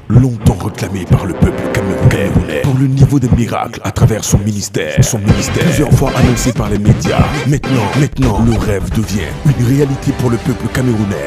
longtemps réclamé par le peuple camerounais pour le niveau des miracles à travers son ministère, plusieurs fois annoncé par les médias. Maintenant, le rêve devient une réalité pour le peuple camerounais.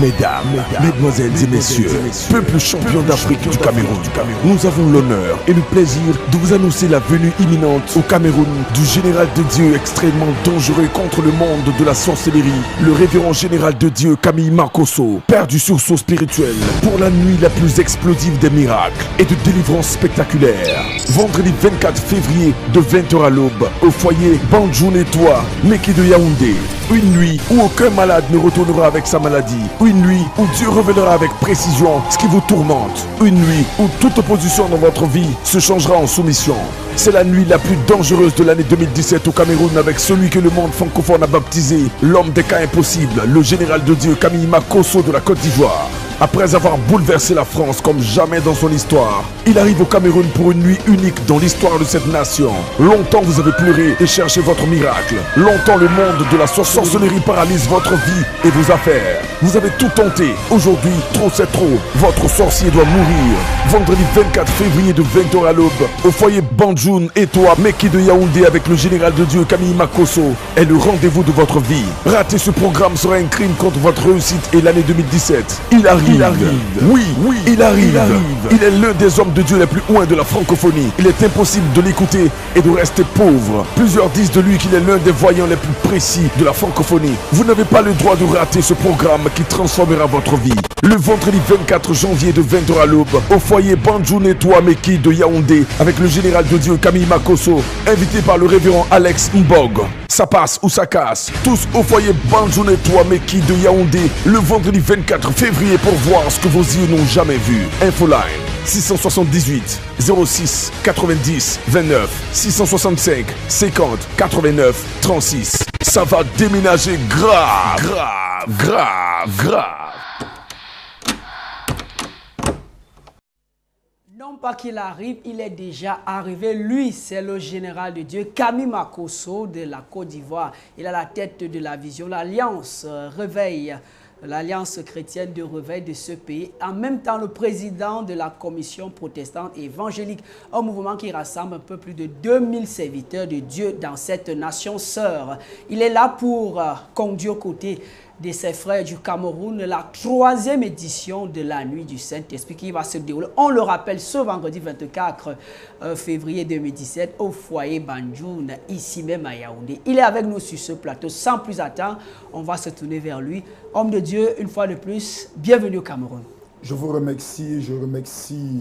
Mesdames, mesdemoiselles et messieurs, peuple champion d'Afrique du Cameroun, nous avons l'honneur et le plaisir de vous annoncer la venue imminente au Cameroun du général de Dieu extrêmement dangereux contre le monde de la sorcellerie, le révérend général de Dieu Camille Makosso, père du sursaut spirituel, pour la nuit la plus explosive des miracles et de délivrance spectaculaire. Vendredi 24 février de 20h à l'aube, au foyer Banjoun et toi, Meki de Yaoundé. Une nuit où aucun malade ne retournera avec sa maladie. Une nuit où Dieu révélera avec précision ce qui vous tourmente. Une nuit où toute opposition dans votre vie se changera en soumission. C'est la nuit la plus dangereuse de l'année 2017 au Cameroun avec celui que le monde francophone a baptisé l'homme des cas impossibles, le général de Dieu Camille Makosso de la Côte d'Ivoire. Après avoir bouleversé la France comme jamais dans son histoire, il arrive au Cameroun pour une nuit unique dans l'histoire de cette nation. Longtemps vous avez pleuré et cherché votre miracle. Longtemps le monde de la sorcellerie paralyse votre vie et vos affaires. Vous avez tout tenté. Aujourd'hui, trop c'est trop. Votre sorcier doit mourir. Vendredi 24 février de 20h à l'aube, au foyer Banjoun et toi, Meki de Yaoundé avec le général de Dieu Camille Makosso est le rendez-vous de votre vie. Rater ce programme sera un crime contre votre réussite et l'année 2017. Il arrive. Oui, il arrive. Il est l'un des hommes de Dieu les plus loin de la francophonie. Il est impossible de l'écouter et de rester pauvre. Plusieurs disent de lui qu'il est l'un des voyants les plus précis de la francophonie. Vous n'avez pas le droit de rater ce programme qui transformera votre vie. Le vendredi 24 janvier de 20h à l'aube, au foyer Banjoun et toi Meki de Yaoundé, avec le général de Dieu Camille Makosso, invité par le révérend Alex Mbog. Ça passe ou ça casse. Tous au foyer Banjoun et toi Meki de Yaoundé, le vendredi 24 février pour voir ce que vos yeux n'ont jamais vu. Infoline 678 06 90 29 665 50 89 36. Ça va déménager grave. Non pas qu'il arrive, il est déjà arrivé. Lui, c'est le général de Dieu, Camille Makosso de la Côte d'Ivoire. Il a la tête de la vision, l'Alliance Réveil, l'Alliance chrétienne de réveil de ce pays. En même temps, le président de la commission protestante évangélique, un mouvement qui rassemble un peu plus de 2000 serviteurs de Dieu dans cette nation sœur. Il est là pour conduire aux côtés de ses frères du Cameroun, la 3e édition de la nuit du Saint-Esprit qui va se dérouler, on le rappelle, ce vendredi 24 février 2017 au foyer Banjoun, ici même à Yaoundé. Il est avec nous sur ce plateau. Sans plus attendre, on va se tourner vers lui. Homme de Dieu, une fois de plus, bienvenue au Cameroun. Je vous remercie, je remercie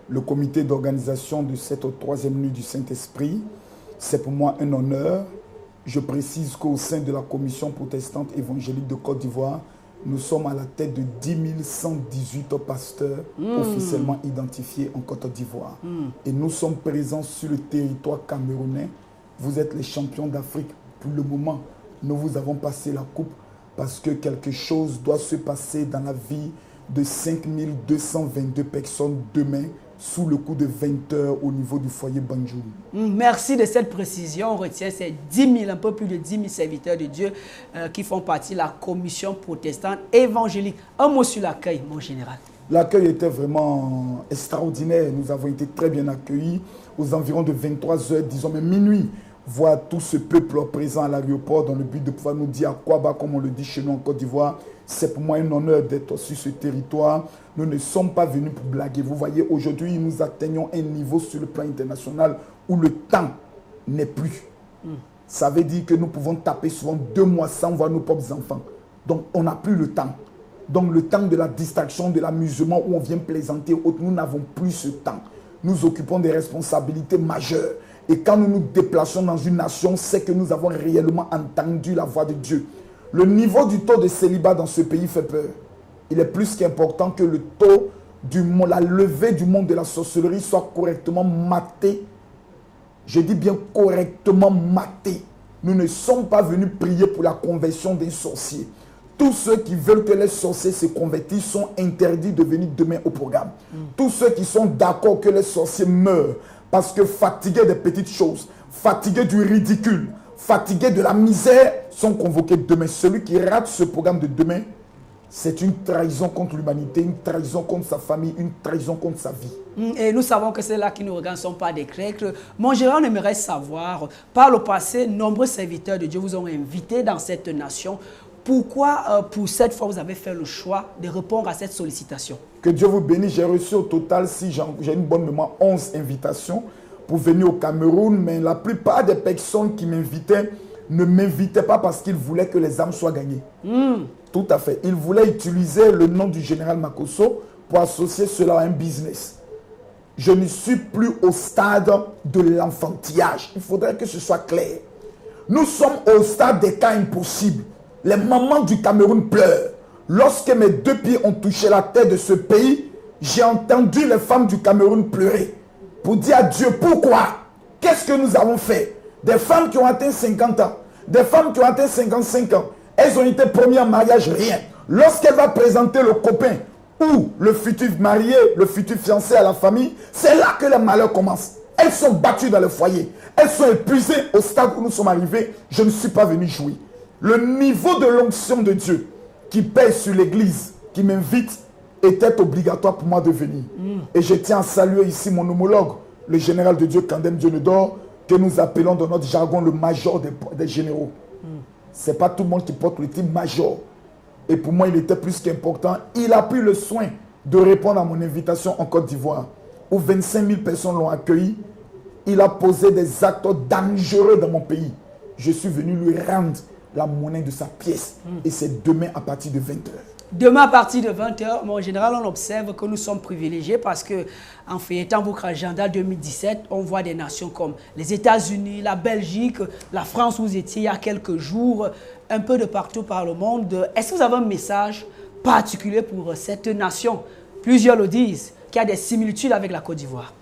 le comité d'organisation de cette 3e nuit du Saint-Esprit. C'est pour moi un honneur. Je précise qu'au sein de la commission protestante évangélique de Côte d'Ivoire, nous sommes à la tête de 10 118 pasteurs officiellement identifiés en Côte d'Ivoire. Et nous sommes présents sur le territoire camerounais. Vous êtes les champions d'Afrique. Pour le moment, nous vous avons passé la coupe parce que quelque chose doit se passer dans la vie de 5222 personnes demain, sous le coup de 20 heures au niveau du foyer Banjoun. Merci de cette précision. On retient ces 10 000, un peu plus de 10 000 serviteurs de Dieu qui font partie de la commission protestante évangélique. Un mot sur l'accueil, mon général. L'accueil était vraiment extraordinaire. Nous avons été très bien accueillis. Aux environs de 23 heures, disons même minuit, voir tout ce peuple présent à l'aéroport dans le but de pouvoir nous dire à quoi bas, comme on le dit chez nous en Côte d'Ivoire. C'est pour moi un honneur d'être sur ce territoire. Nous ne sommes pas venus pour blaguer. Vous voyez, aujourd'hui, nous atteignons un niveau sur le plan international où le temps n'est plus. Ça veut dire que nous pouvons taper souvent 2 mois sans voir nos propres enfants. Donc, on n'a plus le temps. Donc, le temps de la distraction, de l'amusement où on vient plaisanter, nous n'avons plus ce temps. Nous occupons des responsabilités majeures. Et quand nous nous déplaçons dans une nation, c'est que nous avons réellement entendu la voix de Dieu. Le niveau du taux de célibat dans ce pays fait peur. Il est plus qu'important que le taux la levée du monde de la sorcellerie soit correctement matée. Je dis bien correctement matée. Nous ne sommes pas venus prier pour la conversion des sorciers. Tous ceux qui veulent que les sorciers se convertissent sont interdits de venir demain au programme. Tous ceux qui sont d'accord que les sorciers meurent parce que fatigués des petites choses, fatigués du ridicule, fatigués de la misère, sont convoqués demain. Celui qui rate ce programme de demain, c'est une trahison contre l'humanité, une trahison contre sa famille, une trahison contre sa vie. Et nous savons que ceux-là qui nous regardent ne sont pas des Grecs. Mon général, on aimerait savoir, par le passé, nombreux serviteurs de Dieu vous ont invité dans cette nation. Pourquoi, pour cette fois, vous avez fait le choix de répondre à cette sollicitation? Que Dieu vous bénisse. J'ai reçu au total, si j'ai une bonne mémoire, 11 invitations pour venir au Cameroun. Mais la plupart des personnes qui m'invitaient ne m'invitaient pas parce qu'ils voulaient que les âmes soient gagnées. Tout à fait. Ils voulaient utiliser le nom du général Makosso pour associer cela à un business. Je ne suis plus au stade de l'enfantillage. Il faudrait que ce soit clair. Nous sommes au stade des cas impossibles. Les mamans du Cameroun pleurent. Lorsque mes 2 pieds ont touché la terre de ce pays, j'ai entendu les femmes du Cameroun pleurer. Pour dire à Dieu, pourquoi? Qu'est-ce que nous avons fait? Des femmes qui ont atteint 50 ans, des femmes qui ont atteint 55 ans, elles ont été premières en mariage, rien. Lorsqu'elle va présenter le copain ou le futur marié, le futur fiancé à la famille, c'est là que les malheurs commencent. Elles sont battues dans le foyer. Elles sont épuisées au stade où nous sommes arrivés. Je ne suis pas venu jouer. Le niveau de l'onction de Dieu qui pèse sur l'église, qui m'invite, était obligatoire pour moi de venir. Et je tiens à saluer ici mon homologue, le général de Dieu, Kandem Dionedor, que nous appelons dans notre jargon le major des généraux. Ce n'est pas tout le monde qui porte le titre major. Et pour moi, il était plus qu'important. Il a pris le soin de répondre à mon invitation en Côte d'Ivoire, où 25 000 personnes l'ont accueilli. Il a posé des actes dangereux dans mon pays. Je suis venu lui rendre la monnaie de sa pièce. Et c'est demain à partir de 20h. Demain à partir de 20h, mon général, on observe que nous sommes privilégiés parce que, en feuilletant votre agenda 2017, on voit des nations comme les États-Unis, la Belgique, la France où vous étiez il y a quelques jours, un peu de partout par le monde. Est-ce que vous avez un message particulier pour cette nation? Plusieurs le disent, qu'il y a des similitudes avec la Côte d'Ivoire.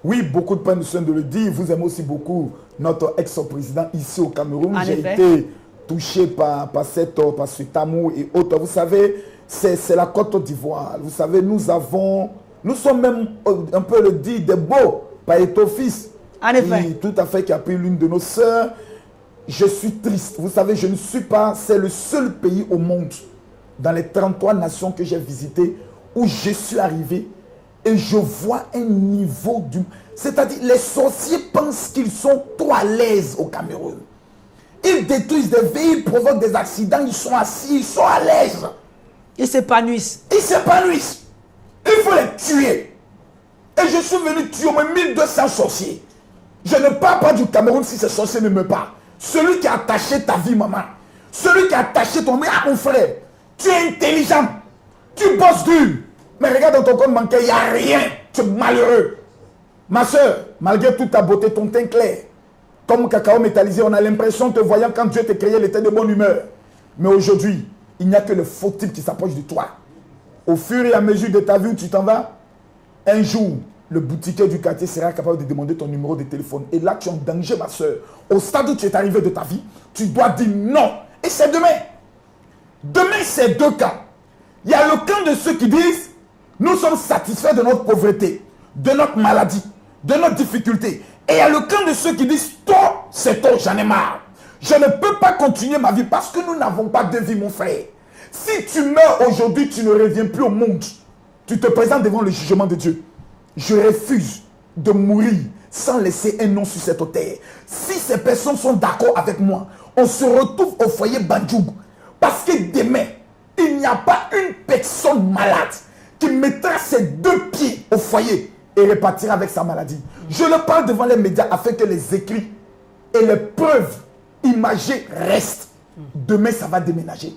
Oui, beaucoup de personnes de le dire. Vous aimez aussi beaucoup notre ex-président ici au Cameroun. J'ai été touché par cet amour et autres. Vous savez, c'est la Côte d'Ivoire. Vous savez, nous sommes même, un peu le dit, des beaux, par fils. En effet. Qui, tout à fait, qui a pris l'une de nos sœurs. Je suis triste. Vous savez, je ne suis pas, c'est le seul pays au monde, dans les 33 nations que j'ai visitées, où je suis arrivé et je vois un niveau du... C'est-à-dire, les sorciers pensent qu'ils sont trop à l'aise au Cameroun. Ils détruisent des villes, ils provoquent des accidents, ils sont assis, ils sont à l'aise. Ils s'épanouissent. Ils s'épanouissent. Il faut les tuer. Et je suis venu tuer au moins 1200 sorciers. Je ne parle pas du Cameroun si ces sorciers ne meurent pas. Celui qui a attaché ta vie, maman. Celui qui a attaché ton... Ah, mon frère, tu es intelligent. Tu bosses dur. Mais regarde dans ton compte bancaire, il n'y a rien. Tu es malheureux. Ma soeur, malgré toute ta beauté, ton teint clair, comme cacao métallisé, on a l'impression, te voyant quand Dieu t'a créé, il était de bonne humeur. Mais aujourd'hui, il n'y a que le faux type qui s'approche de toi. Au fur et à mesure de ta vie où tu t'en vas, un jour, le boutiquier du quartier sera capable de demander ton numéro de téléphone. Et là, tu es en danger, ma soeur. Au stade où tu es arrivé de ta vie, tu dois dire non. Et c'est demain. Demain, c'est 2 cas. Il y a le camp de ceux qui disent, nous sommes satisfaits de notre pauvreté, de notre maladie, de notre difficulté. Et il y a le camp de ceux qui disent, toi, c'est toi, j'en ai marre. Je ne peux pas continuer ma vie parce que nous n'avons pas de vie, mon frère. Si tu meurs aujourd'hui, tu ne reviens plus au monde. Tu te présentes devant le jugement de Dieu. Je refuse de mourir sans laisser un nom sur cette terre. Si ces personnes sont d'accord avec moi, on se retrouve au foyer Bandjoug. Parce que demain, il n'y a pas une personne malade qui mettra ses 2 pieds au foyer et repartira avec sa maladie. Je le parle devant les médias afin que les écrits et les preuves imagées restent. Demain, ça va déménager.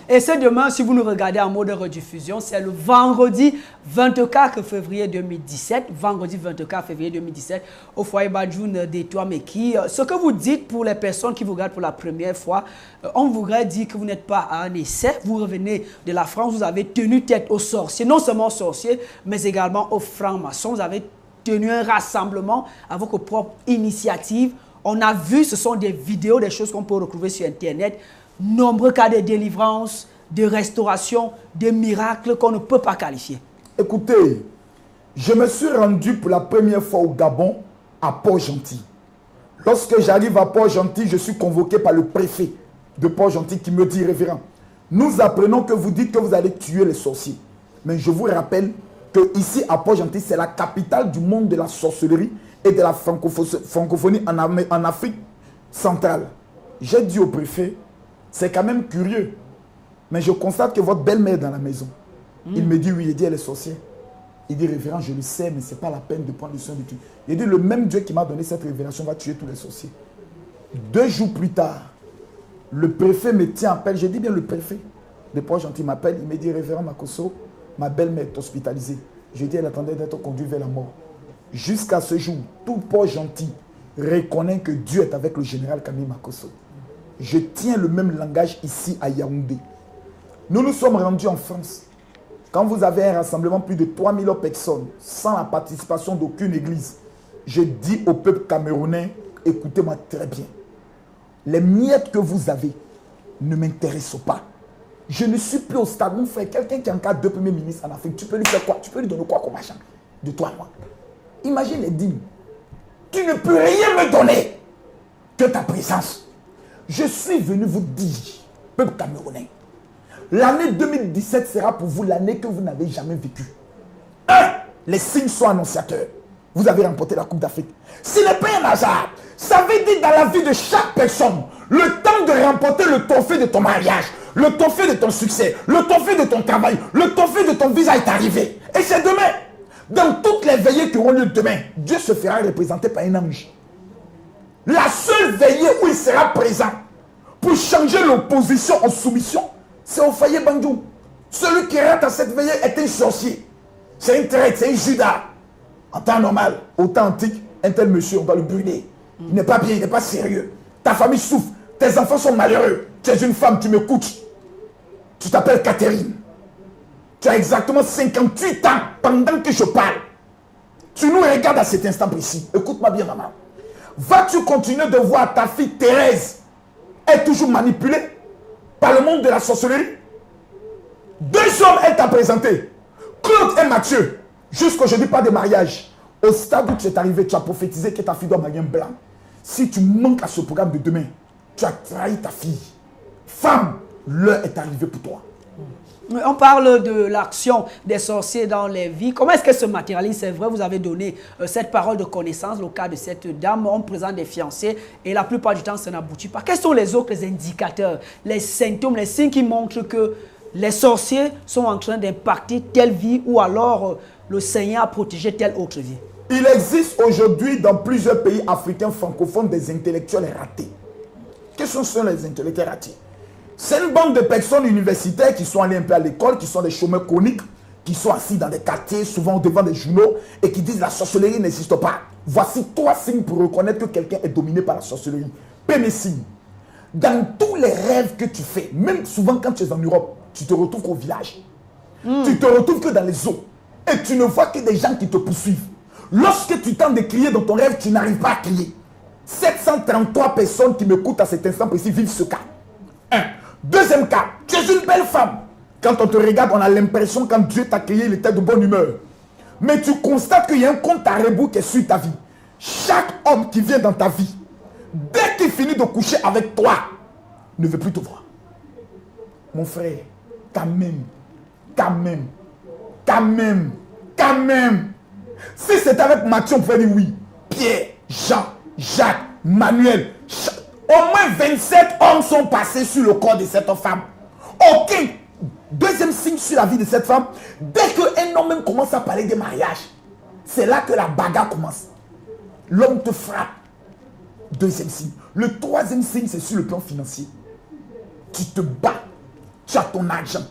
Et c'est demain, si vous nous regardez en mode rediffusion, c'est le vendredi 24 février 2017. Vendredi 24 février 2017, au foyer Badjoun d'Etoile-Meki. Ce que vous dites pour les personnes qui vous regardent pour la première fois, on voudrait dire que vous n'êtes pas à un essai. Vous revenez de la France, vous avez tenu tête aux sorciers. Non seulement aux sorciers, mais également aux francs-maçons. Vous avez tenu un rassemblement à votre propre initiative. On a vu, ce sont des vidéos, des choses qu'on peut retrouver sur Internet. Nombreux cas de délivrance, de restauration, de miracles qu'on ne peut pas qualifier. Écoutez, je me suis rendu pour la première fois au Gabon, à Port-Gentil. Lorsque j'arrive à Port-Gentil, je suis convoqué par le préfet de Port-Gentil qui me dit, révérend, Nous apprenons que vous dites que vous allez tuer les sorciers. Mais je vous rappelle que ici à Port-Gentil, c'est la capitale du monde de la sorcellerie et de la francophonie en Afrique centrale. J'ai dit au préfet, c'est quand même curieux, mais je constate que votre belle-mère est dans la maison. Il me dit oui, il dit elle est sorcière. Il dit révérend, je le sais, mais ce n'est pas la peine de prendre le soin de tout. Il dit le même Dieu qui m'a donné cette révélation va tuer tous les sorciers. 2 jours plus tard, le préfet me tient à appel. Je dis bien le préfet de Port-Gentil m'appelle. Il me dit révérend Makosso, ma belle-mère est hospitalisée. Je dis elle attendait d'être conduite vers la mort. Jusqu'à ce jour, tout Port-Gentil reconnaît que Dieu est avec le général Camille Makosso. Je tiens le même langage ici à Yaoundé. Nous nous sommes rendus en France. Quand vous avez un rassemblement plus de 3000 personnes, sans la participation d'aucune église, je dis au peuple camerounais, écoutez-moi très bien. Les miettes que vous avez ne m'intéressent pas. Je ne suis plus au stade. Mon frère, quelqu'un qui encadre 2 premiers ministres en Afrique, tu peux lui faire quoi? Tu peux lui donner quoi comme machin? De toi à moi. Imagine les dîmes. Tu ne peux rien me donner que ta présence. Je suis venu vous dire, peuple camerounais, l'année 2017 sera pour vous l'année que vous n'avez jamais vécue. 1. Les signes sont annonciateurs. Vous avez remporté la Coupe d'Afrique. Ce n'est pas un hasard. Ça veut dire dans la vie de chaque personne, le temps de remporter le trophée de ton mariage, le trophée de ton succès, le trophée de ton travail, le trophée de ton visa est arrivé. Et c'est demain. Dans toutes les veillées qui auront lieu demain, Dieu se fera représenter par un ange. La seule veillée où il sera présent pour changer l'opposition en soumission, c'est au foyer Bandou. Celui qui rate à cette veillée est un sorcier. C'est un traître, c'est un Judas. En temps normal, au temps antique, un tel monsieur, on doit le brûler. Il n'est pas bien, il n'est pas sérieux. Ta famille souffre, tes enfants sont malheureux. Tu es une femme, tu m'écoutes. Tu t'appelles Catherine. Tu as exactement 58 ans pendant que je parle. Tu nous regardes à cet instant précis. Écoute-moi bien, maman. Vas-tu continuer de voir ta fille Thérèse être toujours manipulée par le monde de la sorcellerie? 2 hommes, elle t'a présenté. Claude et Mathieu. Jusqu'aujourd'hui, pas de mariage. Au stade où tu es arrivé, tu as prophétisé que ta fille doit marier un blanc. Si tu manques à ce programme de demain, tu as trahi ta fille. Femme, l'heure est arrivée pour toi. On parle de l'action des sorciers dans les vies. Comment est-ce qu'elle se matérialise? C'est vrai, vous avez donné cette parole de connaissance. Le cas de cette dame, on présente des fiancés et la plupart du temps, ça n'aboutit pas. Quels sont les autres indicateurs, les symptômes, les signes qui montrent que les sorciers sont en train d'impacter telle vie ou alors le Seigneur a protégé telle autre vie? Il existe aujourd'hui dans plusieurs pays africains francophones des intellectuels ratés. Quels sont les intellectuels ratés? C'est une bande de personnes universitaires qui sont allés un peu à l'école, qui sont des chômeurs chroniques, qui sont assis dans des quartiers, souvent devant des journaux, et qui disent la sorcellerie n'existe pas. Voici 3 signes pour reconnaître que quelqu'un est dominé par la sorcellerie. Premier signe. Dans tous les rêves que tu fais, même souvent quand tu es en Europe, tu te retrouves qu'au village. Tu te retrouves que dans les eaux. Et tu ne vois que des gens qui te poursuivent. Lorsque tu tentes de crier dans ton rêve, tu n'arrives pas à crier. 733 personnes qui m'écoutent à cet instant précis vivent ce cas. 1. Deuxième cas, tu es une belle femme. Quand on te regarde, on a l'impression quand Dieu t'a créé, il était de bonne humeur. Mais tu constates qu'il y a un compte à rebours qui est sur ta vie. Chaque homme qui vient dans ta vie, dès qu'il finit de coucher avec toi, ne veut plus te voir. Mon frère, quand même. Si c'était avec Matthieu, on pouvait dire oui. Pierre, Jean, Jacques, Manuel, au moins 27 hommes sont passés sur le corps de cette femme. Aucun. Deuxième signe sur la vie de cette femme, dès qu'un homme même commence à parler de mariage, c'est là que la bagarre commence. L'homme te frappe. Deuxième signe. Le troisième signe, c'est sur le plan financier. Tu te bats. Tu as ton argent.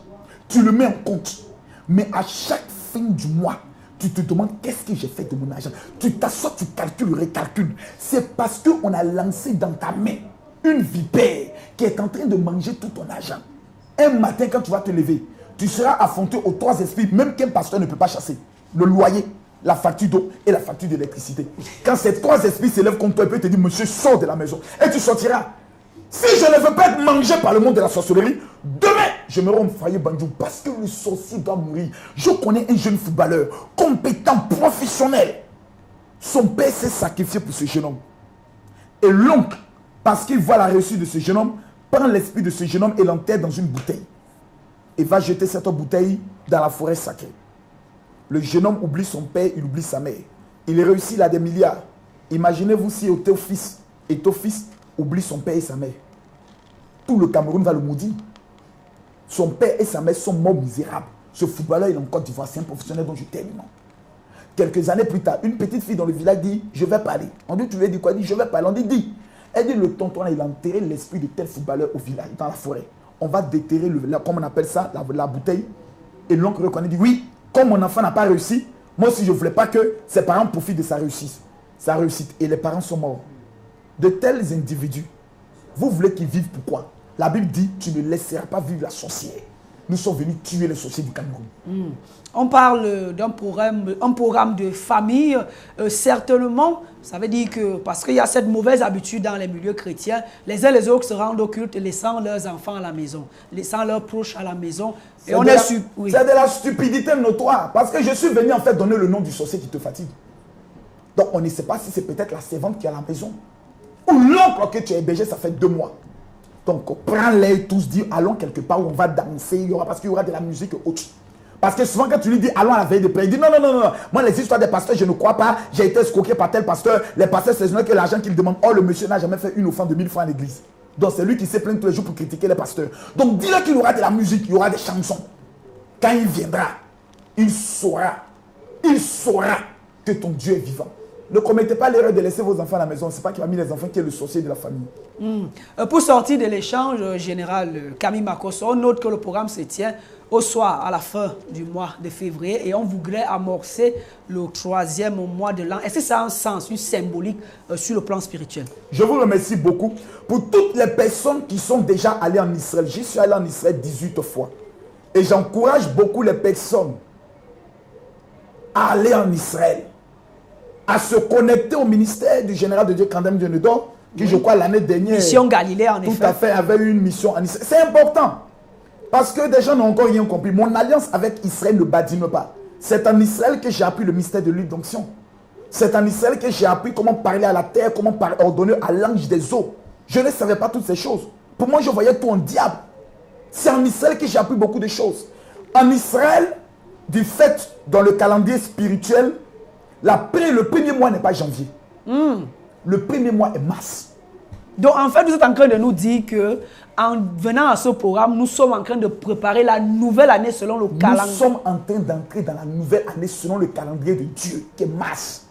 Tu le mets en compte. Mais à chaque fin du mois, tu te demandes qu'est-ce que j'ai fait de mon argent. Tu t'assois, tu calcules, recalcules. C'est parce qu'on a lancé dans ta main une vipère qui est en train de manger tout ton argent. Un matin, quand tu vas te lever, tu seras affronté aux 3 esprits, même qu'un pasteur ne peut pas chasser. Le loyer, la facture d'eau et la facture d'électricité. Quand ces 3 esprits s'élèvent contre toi, ils peuvent te dire, monsieur, sors de la maison. Et tu sortiras. Si je ne veux pas être mangé par le monde de la sorcellerie, demain, je me rends au foyer Bandou parce que le sorcier doit mourir. Je connais un jeune footballeur, compétent, professionnel. Son père s'est sacrifié pour ce jeune homme. Et l'oncle, parce qu'il voit la réussite de ce jeune homme, prend l'esprit de ce jeune homme et l'enterre dans une bouteille. et va jeter cette bouteille dans la forêt sacrée. Le jeune homme oublie son père, il oublie sa mère. Il réussit là des milliards. Imaginez-vous si ton fils oublie son père et sa mère. Tout le Cameroun va le maudire. Son père et sa mère sont morts misérables. Ce footballeur, il est en Côte d'Ivoire, c'est un professionnel dont je t'aime. Quelques années plus tard, une petite fille dans le village dit « Je vais parler ». On dit « Tu veux dire quoi ?» Elle dit « Je vais parler ». On dit « Dis ». Elle dit « Le tonton, il a enterré l'esprit de tel footballeur au village, dans la forêt. On va déterrer, comme on appelle ça, la bouteille. » Et l'oncle reconnaît, dit « Oui, comme mon enfant n'a pas réussi, moi aussi je ne voulais pas que ses parents profitent de sa réussite. Et les parents sont morts. De tels individus, vous voulez qu'ils vivent pourquoi? La Bible dit « Tu ne laisseras pas vivre la sorcière ». Nous sommes venus tuer les sorciers du Cameroun. On parle d'un programme de famille. Certainement, ça veut dire que parce qu'il y a cette mauvaise habitude dans les milieux chrétiens, les uns les autres se rendent au culte, laissant leurs enfants à la maison, laissant leurs proches à la maison. Et c'est de la stupidité notoire. Parce que je suis venu en fait donner le nom du sorcier qui te fatigue. Donc on ne sait pas si c'est peut-être la servante qui est à la maison. Ou l'oncle que tu as hébergé, ça fait 2 mois. Donc, prends-les tous, dis allons quelque part où on va danser, parce qu'il y aura de la musique autre. Parce que souvent, quand tu lui dis allons à la veille de prière, il dit non, non, non, non. Moi, les histoires des pasteurs, je ne crois pas. J'ai été escroqué par tel pasteur. Les pasteurs, c'est que l'argent qu'il demande. Oh, le monsieur n'a jamais fait une offrande de 1000 francs à l'église. Donc, c'est lui qui s'est plaint tous les jours pour critiquer les pasteurs. Donc, dis-le qu'il y aura de la musique, il y aura des chansons. Quand il viendra, il saura que ton Dieu est vivant. Ne commettez pas l'erreur de laisser vos enfants à la maison. Ce n'est pas qu'il a mis les enfants qui est le sorcier de la famille. Pour sortir de l'échange général, Camille Makosso, on note que le programme se tient au soir, à la fin du mois de février, et on voudrait amorcer le 3e mois de l'an. Est-ce que ça a un sens, une symbolique sur le plan spirituel? Je vous remercie beaucoup pour toutes les personnes qui sont déjà allées en Israël. J'y suis allé en Israël 18 fois. Et j'encourage beaucoup les personnes à aller en Israël, à se connecter au ministère du général de Dieu, Kandem Dionedor, qui, je crois, l'année dernière, mission Galilée, en effet. Tout à fait, avait eu une mission en Israël. C'est important, parce que des gens n'ont encore rien compris. Mon alliance avec Israël ne badine pas. C'est en Israël que j'ai appris le mystère de l'huile d'onction. C'est en Israël que j'ai appris comment parler à la terre, comment ordonner à l'ange des eaux. Je ne savais pas toutes ces choses. Pour moi, je voyais tout en diable. C'est en Israël que j'ai appris beaucoup de choses. En Israël, du fait, dans le calendrier spirituel, le premier mois n'est pas janvier. Le premier mois est mars. Donc, en fait, vous êtes en train de nous dire que en venant à ce programme, nous sommes en train de préparer la nouvelle année selon le calendrier. Nous sommes en train d'entrer dans la nouvelle année selon le calendrier de Dieu, qui est mars.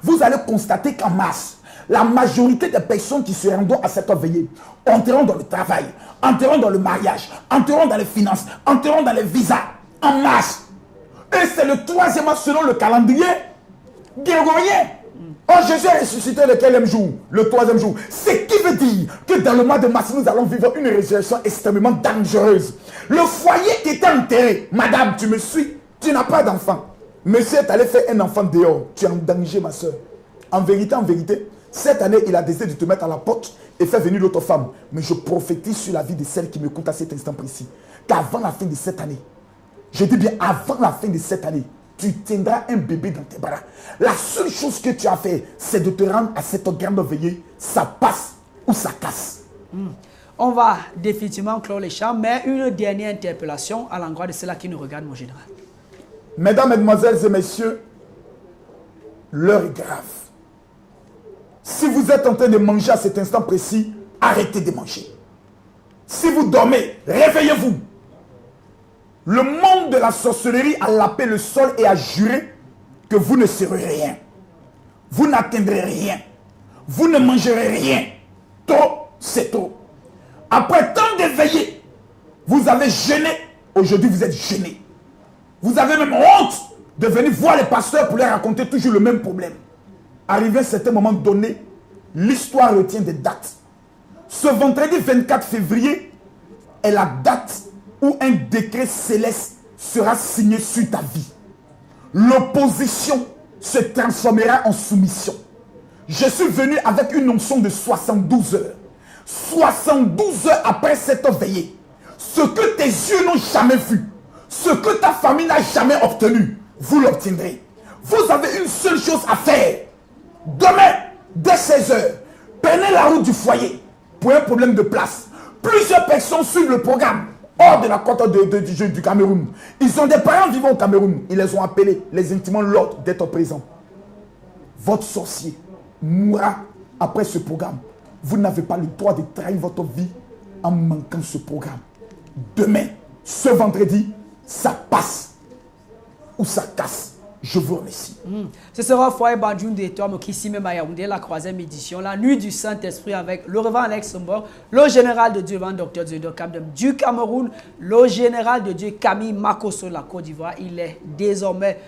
Vous allez constater qu'en mars, la majorité des personnes qui se rendront à cette veillée entreront dans le travail, entreront dans le mariage, entreront dans les finances, entreront dans les visas en mars. Et c'est le 3e mois selon le calendrier grégorien. Oh, Jésus est ressuscité le quel jour? Le 3e jour. Ce qui veut dire que dans le mois de mars, nous allons vivre une résurrection extrêmement dangereuse. Le foyer qui était enterré, madame, tu me suis, tu n'as pas d'enfant. Monsieur est allé faire un enfant dehors. Tu es en danger, ma soeur. En vérité, cette année, il a décidé de te mettre à la porte et faire venir d'autres femmes. Mais je prophétise sur la vie de celles qui m'écoutent à cet instant précis, qu'avant la fin de cette année, je dis bien avant la fin de cette année, tu tiendras un bébé dans tes bras. La seule chose que tu as fait, c'est de te rendre à cette grande veillée. Ça passe ou ça casse. On va définitivement clore les champs, mais une dernière interpellation à l'endroit de ceux-là qui nous regardent, mon général. Mesdames, Mesdemoiselles et Messieurs, l'heure est grave. Si vous êtes en train de manger à cet instant précis, arrêtez de manger. Si vous dormez, réveillez-vous. Le monde de la sorcellerie a lapé le sol et a juré que vous ne serez rien. Vous n'atteindrez rien. Vous ne mangerez rien. Trop, c'est trop. Après tant de veillées, vous avez jeûné. Aujourd'hui, vous êtes gêné. Vous avez même honte de venir voir les pasteurs pour leur raconter toujours le même problème. Arrivé à un certain moment donné, l'histoire retient des dates. Ce vendredi 24 février est la date où un décret céleste sera signé sur ta vie. L'opposition se transformera en soumission. Je suis venu avec une onction de 72 heures. 72 heures après cette veillée, ce que tes yeux n'ont jamais vu, ce que ta famille n'a jamais obtenu, vous l'obtiendrez. Vous avez une seule chose à faire. Demain, dès 16 heures, prenez la route du foyer pour un problème de place. Plusieurs personnes suivent le programme. hors de la côte du Cameroun. Ils ont des parents vivant au Cameroun. Ils les ont appelés, les intimant l'ordre d'être présents. Votre sorcier mourra après ce programme. Vous n'avez pas le droit de trahir votre vie en manquant ce programme. Demain, ce vendredi, ça passe ou ça casse. Je vous remercie. Ce sera Foyer Bandjoun de Tom qui ici même à Yaoundé, la 3e édition, la nuit du Saint-Esprit avec le Révérend Alex Mbor, le général de Dieu, Dr Dieudonné Kabdem du Cameroun, le général de Dieu Camille Makosso de la Côte d'Ivoire. Il est désormais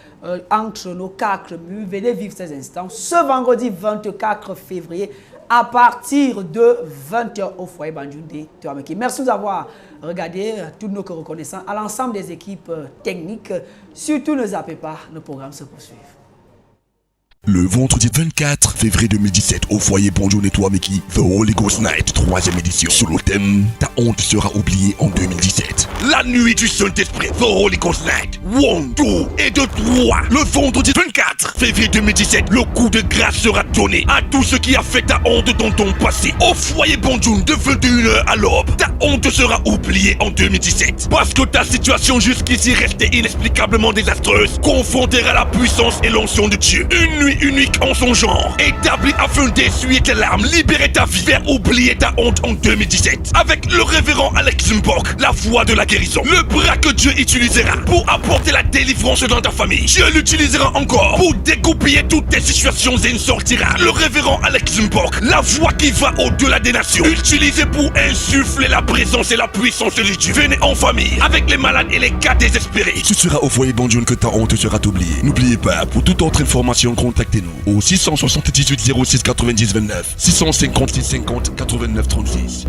entre nos 4 murs. Venez vivre ces instants ce vendredi 24 février à partir de 20h au Foyer Bandjoun de Tom. Merci de nous avoir regardé, tous nos reconnaissants, à l'ensemble des équipes techniques. Surtout ne zappez pas, nos programmes se poursuivent. Le vendredi 24 février 2017 au foyer Bonjour Nettoie Meki, The Holy Ghost Night, 3e édition. Sous le thème, ta honte sera oubliée en 2017. La nuit du Saint-Esprit, The Holy Ghost Night, 1, 2 et 2, 3. Le vendredi 24 février 2017, le coup de grâce sera donné à tout ce qui a fait ta honte dans ton passé. Au foyer Bonjour de 21h à l'aube, ta honte sera oubliée en 2017. Parce que ta situation jusqu'ici restait inexplicablement désastreuse, confrontée à la puissance et l'onction de Dieu. Une nuit unique en son genre, établi afin d'essuyer tes larmes, libérer ta vie, faire oublier ta honte en 2017. Avec le révérend Alex Mbok, la voix de la guérison, le bras que Dieu utilisera pour apporter la délivrance dans ta famille. Dieu l'utilisera encore pour dégoupiller toutes tes situations et sortira. Le révérend Alex Mbok, la voix qui va au-delà des nations, utilisée pour insuffler la présence et la puissance de Dieu. Venez en famille, avec les malades et les cas désespérés. Ce sera au foyer Bonjour que ta honte sera oubliée. N'oubliez pas, pour toute autre information, contactez-nous au 678 06 90 29, 656 50 89 36.